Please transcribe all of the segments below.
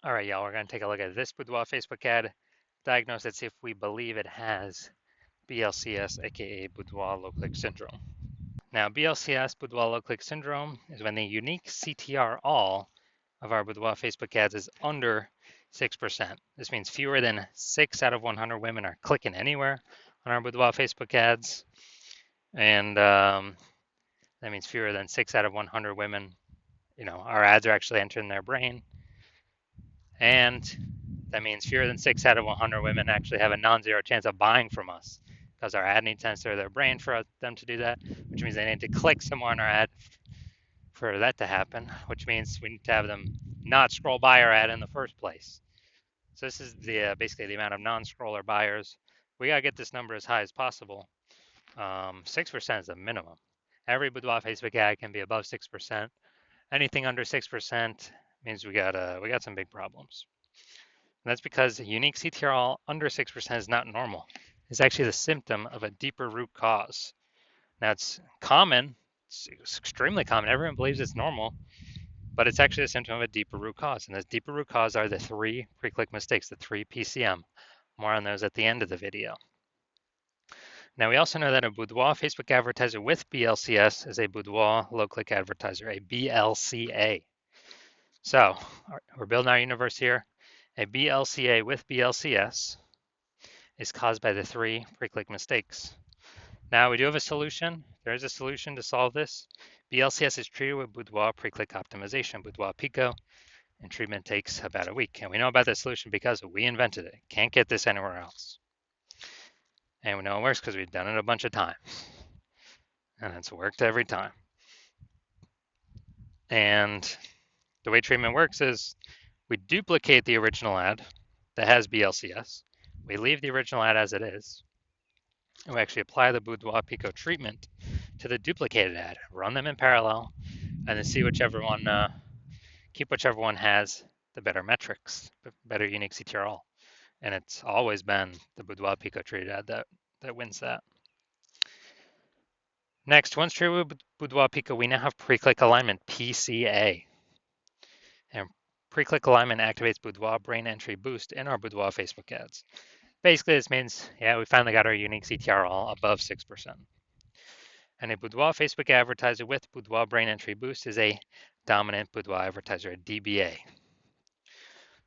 All right, y'all, we're going to take a look at this Boudoir Facebook ad, diagnose it, see if we believe it has BLCS, aka Boudoir low click syndrome. Now, BLCS, Boudoir low click syndrome, is when the unique CTR all of our Boudoir Facebook ads is under 6%. This means fewer than 6 out of 100 women are clicking anywhere on our Boudoir Facebook ads. And that means fewer than 6 out of 100 women, our ads are actually entering their brain. And that means fewer than 6 out of 100 women actually have a non-zero chance of buying from us because our ad needs to enter their brain for them to do that, which means they need to click somewhere on our ad for that to happen, which means we need to have them not scroll by our ad in the first place. So this is the basically the amount of non-scroller buyers. We gotta get this number as high as possible. 6% is the minimum. Every Boudoir Facebook ad can be above 6%. Anything under 6% means we got some big problems. And that's because unique CTRL under 6% is not normal. It's actually the symptom of a deeper root cause. Now it's common, it's extremely common. Everyone believes it's normal, but it's actually a symptom of a deeper root cause. And those deeper root cause are the 3 pre-click mistakes, the 3 PCM. More on those at the end of the video. Now we also know that a Boudoir Facebook advertiser with BLCS is a Boudoir low-click advertiser, a BLCA. So we're building our universe here. A BLCA with BLCS is caused by the 3 pre-click mistakes. Now we do have a solution. There is a solution to solve this. BLCS is treated with Boudoir pre-click optimization, Boudoir Pico, and treatment takes about a week. And we know about this solution because we invented it. Can't get this anywhere else. And we know it works because we've done it a bunch of times. And it's worked every time. And the way treatment works is we duplicate the original ad that has BLCS. We leave the original ad as it is. And we actually apply the Boudoir Pico treatment to the duplicated ad, run them in parallel, and then see whichever one, keep whichever one has the better metrics, better unique CTRL. And it's always been the Boudoir Pico treated ad that wins that. Next, once treated with Boudoir Pico, we now have pre-click alignment, PCA. And pre-click alignment activates Boudoir brain entry boost in our Boudoir Facebook ads. Basically, this means, yeah, we finally got our unique CTRL above 6%. And a Boudoir Facebook advertiser with Boudoir brain entry boost is a dominant Boudoir advertiser, a DBA.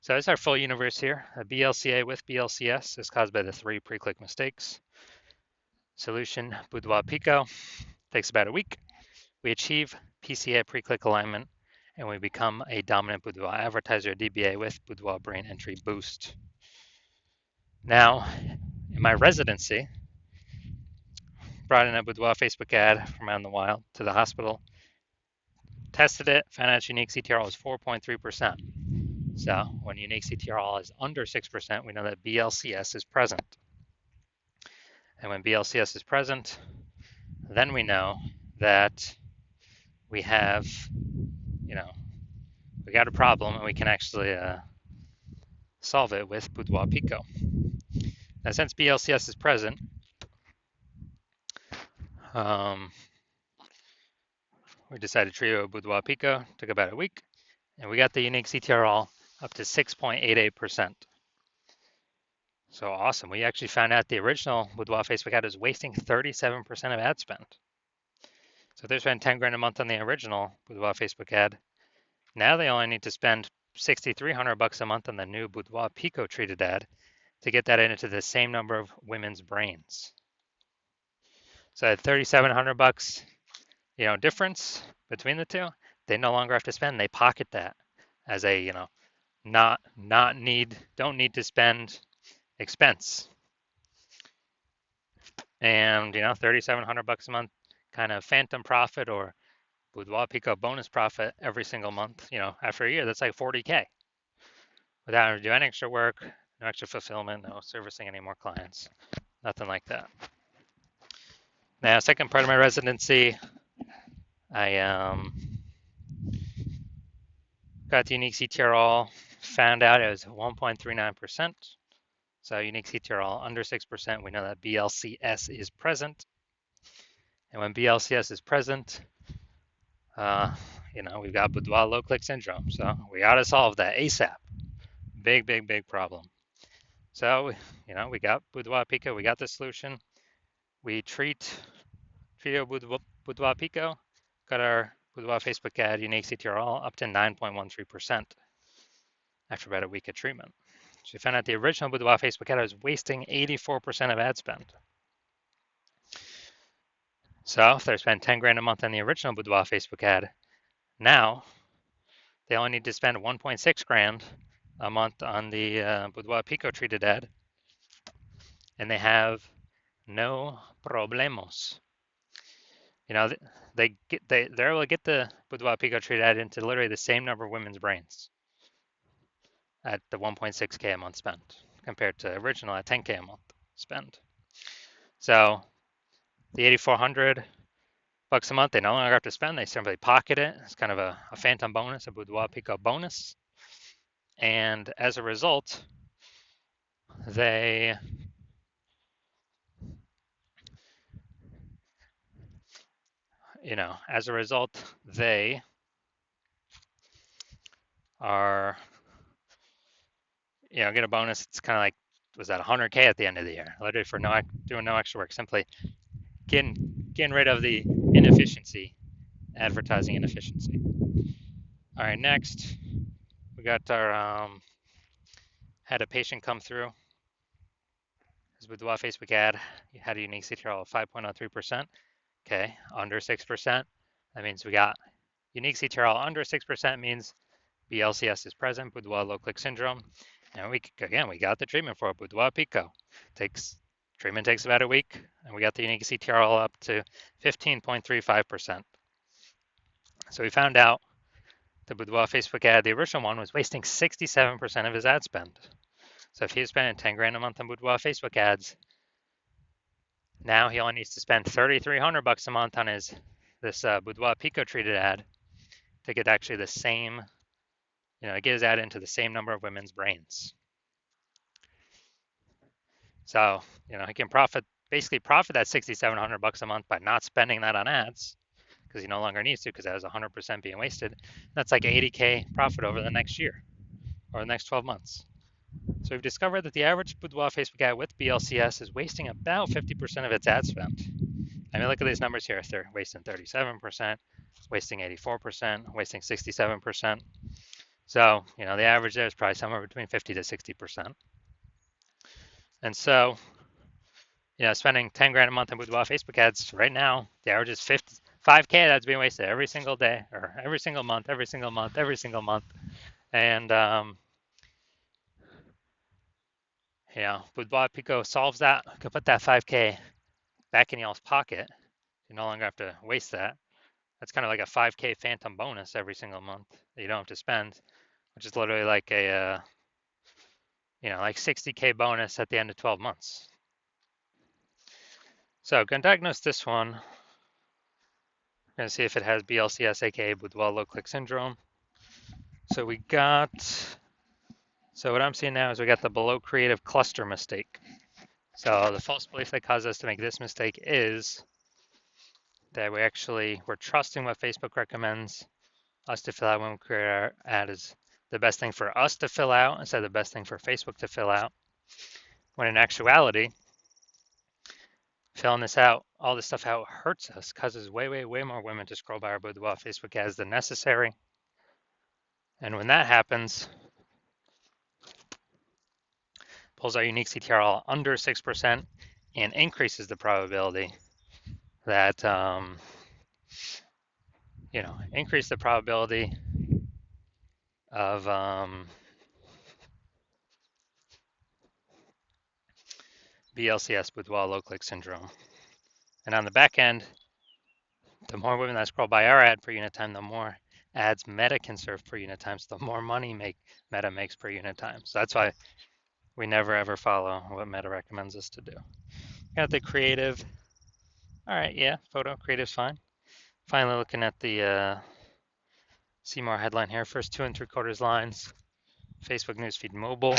So that's our full universe here. A BLCA with BLCS is caused by the 3 pre-click mistakes. Solution, Boudoir Pico, takes about a week. We achieve PCA pre-click alignment, and we become a dominant Boudoir advertiser, DBA with Boudoir brain entry boost. Now, in my residency, brought in a Boudoir Facebook ad from out in the wild to the hospital, tested it, found out its unique CTRL was 4.3%. So when unique CTRL is under 6%, we know that BLCS is present. And when BLCS is present, then we know that we have, we got a problem and we can actually solve it with Boudoir Pico. Now, since BLCS is present, we decided to treat it with Boudoir Pico. Took about a week, and we got the unique CTRL up to 6.88%. So awesome. We actually found out the original Boudoir Facebook ad is wasting 37% of ad spend. So if they spend 10 grand a month on the original Boudoir Facebook ad, now they only need to spend 6,300 bucks a month on the new Boudoir Pico treated ad to get that into the same number of women's brains. So at 3,700 bucks, difference between the two, they no longer have to spend. They pocket that as a, don't need to spend expense. And 3,700 bucks a month kind of phantom profit or Boudoir Pico bonus profit every single month. After a year, that's like 40K without having to do any extra work, no extra fulfillment, no servicing any more clients, nothing like that. Now, second part of my residency, I got the unique CTRL, found out it was 1.39%. So unique CTRL under 6%, we know that BLCS is present. And when BLCS is present, we've got Boudoir low click syndrome. So we got to solve that ASAP. Big, big, big problem. So, we got Boudoir Pico, we got the solution. We treated Boudoir Pico, got our Boudoir Facebook ad unique CTRL up to 9.13% after about a week of treatment. So we found out the original Boudoir Facebook ad was wasting 84% of ad spend. So if they spent 10 grand a month on the original Boudoir Facebook ad, now they only need to spend 1.6 grand a month on the Boudoir Pico treated ad, and they have no problemos. They're able to get the Boudoir Pico treated ad into literally the same number of women's brains at the 1.6K a month spent compared to original at 10K a month spend. So the 8,400 bucks a month, they no longer have to spend. They simply pocket it. It's kind of a phantom bonus, a Boudoir Pico bonus. And as a result, they are, get a bonus. It's kind of like, was that 100K at the end of the year? Literally for doing no extra work, simply getting rid of the inefficiency, advertising inefficiency. All right, next we got our had a patient come through. His Boudoir Facebook ad had a unique CTRL of 5.03%. Okay, under 6%. That means we got unique CTRL under 6% means BLCS is present, Boudoir low click syndrome. And we got the treatment for it, Boudoir Pico. Treatment takes about a week, and we got the unique CTRL up to 15.35%. So we found out the Boudoir Facebook ad, the original one, was wasting 67% of his ad spend. So if he was spending 10 grand a month on Boudoir Facebook ads, now he only needs to spend 3,300 bucks a month on this Boudoir Pico treated ad to get actually the same, get his ad into the same number of women's brains. So, he can basically profit that 6,700 bucks a month by not spending that on ads because he no longer needs to because that was 100% being wasted. That's like 80K profit over the next year or the next 12 months. So we've discovered that the average Boudoir Facebook ad with BLCS is wasting about 50% of its ad spend. I mean, look at these numbers here. They're wasting 37%, wasting 84%, wasting 67%. So, the average there is probably somewhere between 50 to 60%. And so, spending 10 grand a month on Boudoir Facebook ads right now, the average is 5K that's being wasted every single day or every single month. And, Boudoir Pico solves that. You can put that 5K back in y'all's pocket. You no longer have to waste that. That's kind of like a 5K phantom bonus every single month that you don't have to spend, which is literally like a, like 60K bonus at the end of 12 months. So going to diagnose this one. We're going to see if it has BLCS, aka Boudoir low click syndrome. So what I'm seeing now is we got the below creative cluster mistake. So the false belief that caused us to make this mistake is that we're trusting what Facebook recommends us to fill out when we create our ad is the best thing for us to fill out instead of the best thing for Facebook to fill out. When in actuality, filling all this stuff out hurts us, causes way, way, way more women to scroll by our Boudoir Facebook ads than necessary. And when that happens, pulls our unique CTRL under 6% and increases the probability that, increase the probability of BLCS Boudoir low click syndrome. And on the back end, the more women that scroll by our ad per unit time, the more ads Meta can serve per unit time, so the more money Meta makes per unit time. So that's why we never ever follow what Meta recommends us to do. Got the creative. All right, yeah, photo creative's fine. Finally, looking at the see more headline here. First 2 3/4 lines. Facebook newsfeed mobile.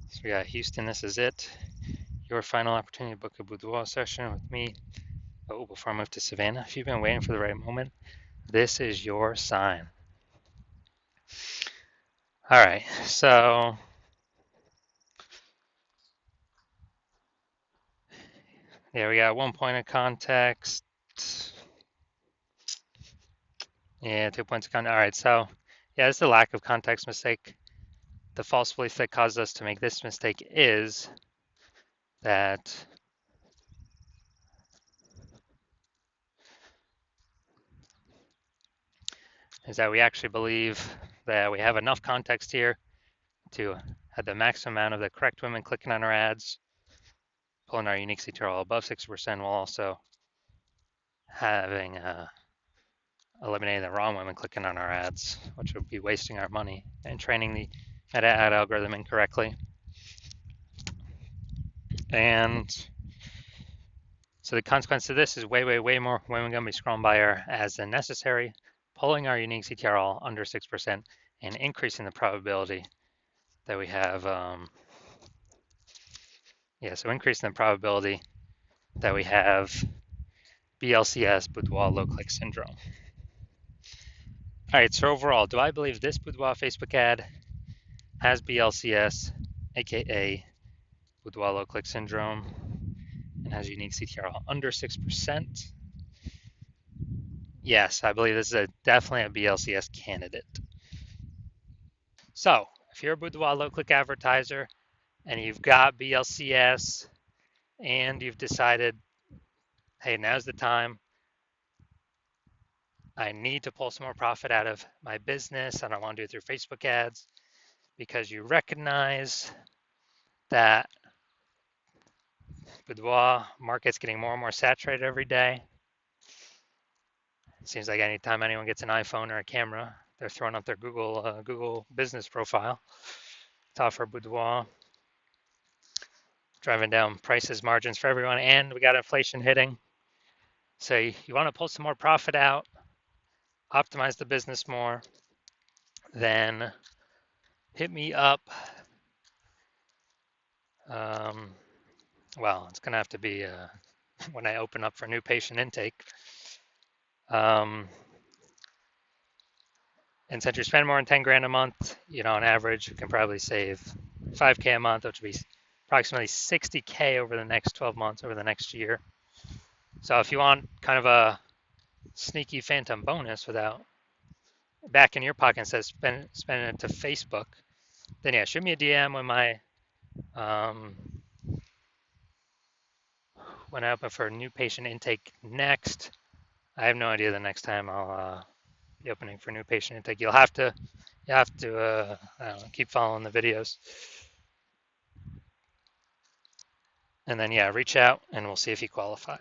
So we got Houston. This is it. Your final opportunity to book a boudoir session with me. Oh, before I move to Savannah, if you've been waiting for the right moment, this is your sign. All right, so yeah, we got 1 point of context. Yeah, 2 points of context. All right, so yeah, it's the lack of context mistake. The false belief that caused us to make this mistake is that we actually believe that we have enough context here to have the maximum amount of the correct women clicking on our ads, pulling our unique CTRL above 6%, while also having eliminating the wrong women clicking on our ads, which would be wasting our money and training the meta ad algorithm incorrectly. And so the consequence of this is way more women going to be scrolling by our ads than necessary, pulling our unique CTRL under 6% and increasing the probability that we have, so increasing the probability that we have BLCS, Boudoir low click syndrome. All right, so overall, do I believe this Boudoir Facebook ad has BLCS, aka Boudoir low click syndrome, and has unique CTRL under 6%? Yes, I believe this is definitely a BLCS candidate. So if you're a Boudoir low click advertiser and you've got BLCS and you've decided, hey, now's the time, I need to pull some more profit out of my business. I don't want to do it through Facebook ads, because you recognize that Boudoir market's getting more and more saturated every day. It seems like anytime anyone gets an iPhone or a camera, they're throwing up their Google business profile to offer Boudoir, driving down prices, margins for everyone, and we got inflation hitting. So you want to pull some more profit out, optimize the business more, then hit me up. Well, it's going to have to be when I open up for new patient intake. And since you spend more than 10 grand a month, on average, you can probably save 5K a month, which would be approximately 60K over the next 12 months, over the next year. So if you want kind of a sneaky phantom bonus without back in your pocket instead of spending it to Facebook, then yeah, shoot me a DM when I open for a new patient intake next. I have no idea the next time I'll be opening for new patient intake. You'll have to I don't know, keep following the videos. And then, yeah, reach out and we'll see if you qualify.